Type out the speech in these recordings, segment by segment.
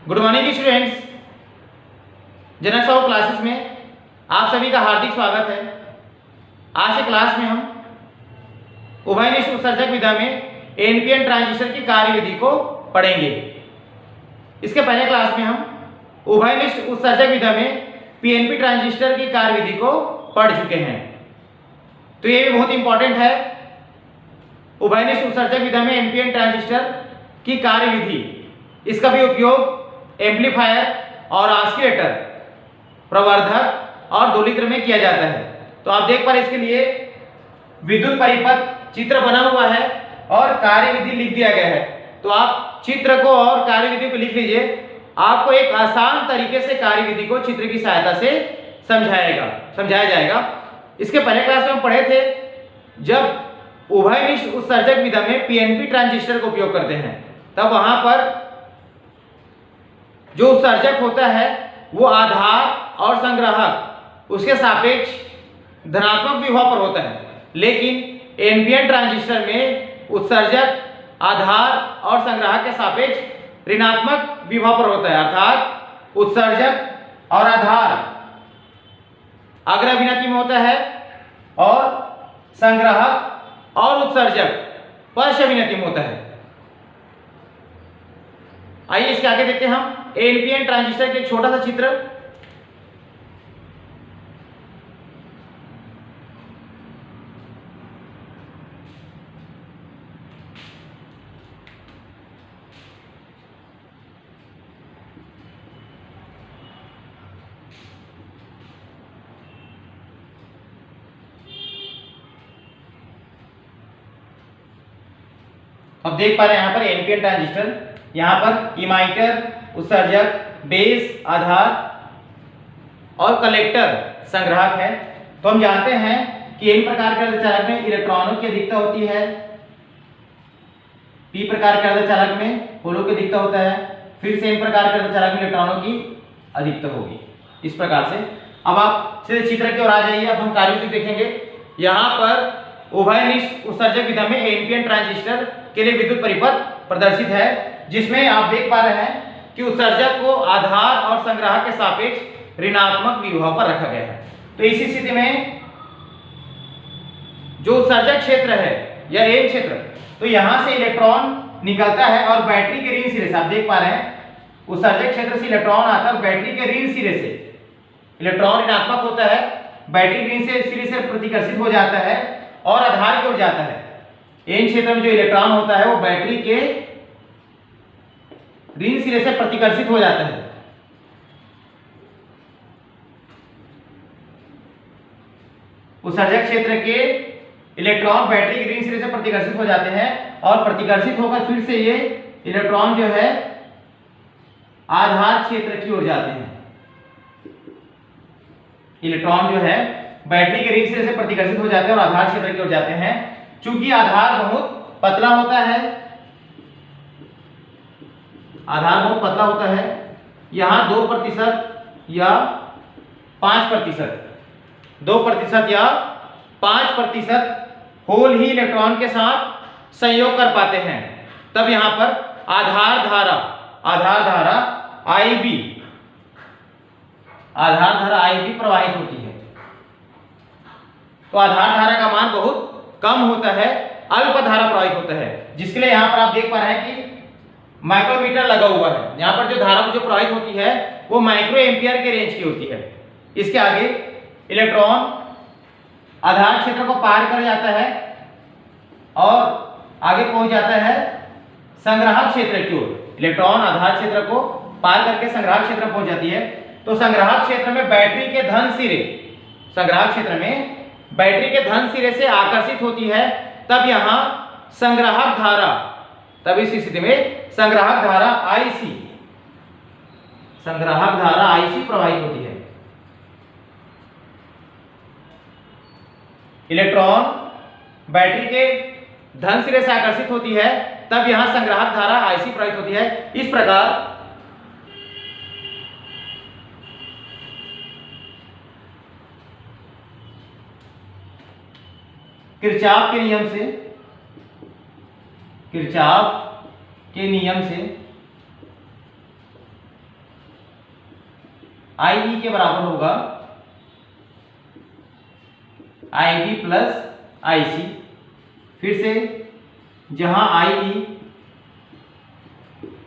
Good morning students, जनक Sahu classes में आप सभी का हार्दिक स्वागत है। आज के क्लास में हम उभयनिष्ठ उत्सर्जक विधा में एनपीएन ट्रांजिस्टर की कार्यविधि को पढ़ेंगे। इसके पहले क्लास में हम उभयनिष्ठ उत्सर्जक विधा में पीएनपी ट्रांजिस्टर की कार्यविधि को पढ़ चुके हैं, तो ये भी बहुत इंपॉर्टेंट है। उभयनिष्ठ उत्सर्जक विधा में एनपीएन ट्रांजिस्टर की कार्यविधि, इसका भी उपयोग एम्पलीफायर और ऑसिलेटर, प्रवर्धक और दोलित्र में किया जाता है। तो आप देख पा रहे इसके लिए विद्युत परिपथ चित्र बना हुआ है और कार्यविधि लिख दिया गया है। तो आप चित्र को और कार्यविधि को लिख लीजिए, आपको एक आसान तरीके से कार्यविधि को चित्र की सहायता से समझाया जाएगा। इसके पहले क्लास में हम पढ़े थे, जब उभयनिष्ठ उत्सर्जक विधा में पीएनपी ट्रांजिस्टर का उपयोग करते हैं तब वहां पर जो उत्सर्जक होता है वो आधार और संग्राहक उसके सापेक्ष धनात्मक विभव पर होता है, लेकिन एनपीएन ट्रांजिस्टर में उत्सर्जक आधार और संग्राहक के सापेक्ष ऋणात्मक विभव पर होता है। अर्थात उत्सर्जक और आधार अग्राभिनति में होता है और संग्राहक और उत्सर्जक पश्चाभिनति में होता है। आइए इसके आगे देखते हैं हम एनपीएन ट्रांजिस्टर के एक छोटा सा चित्र। अब देख पा रहे हैं यहाँ पर एनपीएन ट्रांजिस्टर, यहाँ पर इमाइटर उत्सर्जक, बेस आधार और कलेक्टर संग्राहक है। तो हम जानते हैं कि एन प्रकार के अर्धचालक में इलेक्ट्रॉनों की अधिकता होती है, पी प्रकार के अर्धचालक में होलों की अधिकता होता है, फिर से एन प्रकार के अर्धचालक में इलेक्ट्रॉनों की अधिकता होगी। इस प्रकार से अब आप सीधे चित्र की ओर आ जाइए। अब हम कार्यविधि देखेंगे। यहाँ पर उभयनिष्ठ उत्सर्जक विधा में एनपीएन ट्रांजिस्टर के लिए विद्युत परिपथ प्रदर्शित है, जिसमें आप देख पा रहे हैं कि उत्सर्जक को आधार और संग्राहक के सापेक्ष ऋणात्मक विभव पर रखा गया है। तो इसी स्थिति में जो उत्सर्जक क्षेत्र है या एन क्षेत्र, तो यहां से इलेक्ट्रॉन निकलता है और बैटरी के ऋण सिरे से आप देख पा रहे हैं उत्सर्जक क्षेत्र से इलेक्ट्रॉन आता है, बैटरी के ऋण सिरे से इलेक्ट्रॉन ऋणात्मक होता है, बैटरी ऋण से सिरे से प्रतिकर्षित हो जाता है और आधार की ओर जाता है। एन क्षेत्र में जो इलेक्ट्रॉन होता है वो बैटरी के ऋण सिरे से प्रतिकर्षित हो जाता है। उत्सर्जक क्षेत्र के इलेक्ट्रॉन बैटरी के ऋण सिरे से प्रतिकर्षित हो जाते हैं और प्रतिकर्षित होकर फिर से ये इलेक्ट्रॉन जो है आधार क्षेत्र की ओर जाते हैं। इलेक्ट्रॉन जो है बैटरी के ऋण सिरे से प्रतिकर्षित हो जाते हैं और आधार क्षेत्र की ओर जाते हैं। चूंकि आधार बहुत पतला होता है, आधार बहुत पतला होता है, यहाँ 2% या 5%, 2% या 5% होल ही इलेक्ट्रॉन के साथ संयोग कर पाते हैं। तब यहाँ पर आधार धारा IB प्रवाहित होती है। तो आधार धारा का मान बहुत कम होता है, अल्प धारा प्रवाहित होता है, जिसके लिए यहाँ पर आप देख पा रहे हैं कि माइक्रोमीटर लगा हुआ है। यहाँ पर जो धारा जो प्रवाहित होती है वो माइक्रो एम्पियर के रेंज की होती है। इसके आगे इलेक्ट्रॉन आधार क्षेत्र को पार कर जाता है और आगे पहुंच जाता है संग्राहक क्षेत्र की ओर। इलेक्ट्रॉन आधार क्षेत्र को पार करके संग्राहक क्षेत्र पहुंच जाती है। तो संग्राहक क्षेत्र में बैटरी के धन सिरे, संग्राहक क्षेत्र में बैटरी के धन सिरे से आकर्षित होती है। तब यहाँ संग्राहक धारा, तब इस स्थिति में संग्राहक धारा IC प्रवाहित होती है। इलेक्ट्रॉन बैटरी के धन सिरे से आकर्षित होती है, तब यहां संग्राहक धारा IC प्रवाहित होती है। इस प्रकार किरचॉफ के नियम से IE के बराबर होगा IB प्लस IC। फिर से जहां IE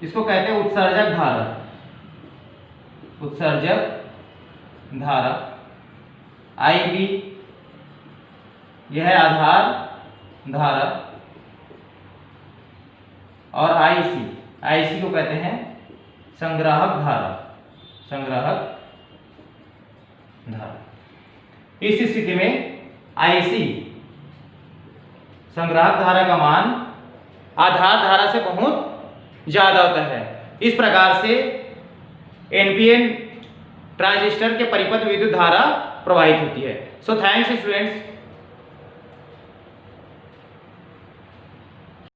इसको कहते हैं उत्सर्जक धारा, उत्सर्जक धारा, IB यह है आधार धारा, और IC को कहते हैं संग्राहक धारा, संग्राहक धारा। इस स्थिति में IC संग्राहक धारा का मान आधार धारा से बहुत ज्यादा होता है। इस प्रकार से NPN ट्रांजिस्टर के परिपथ विद्युत धारा प्रवाहित होती है। So thanks students.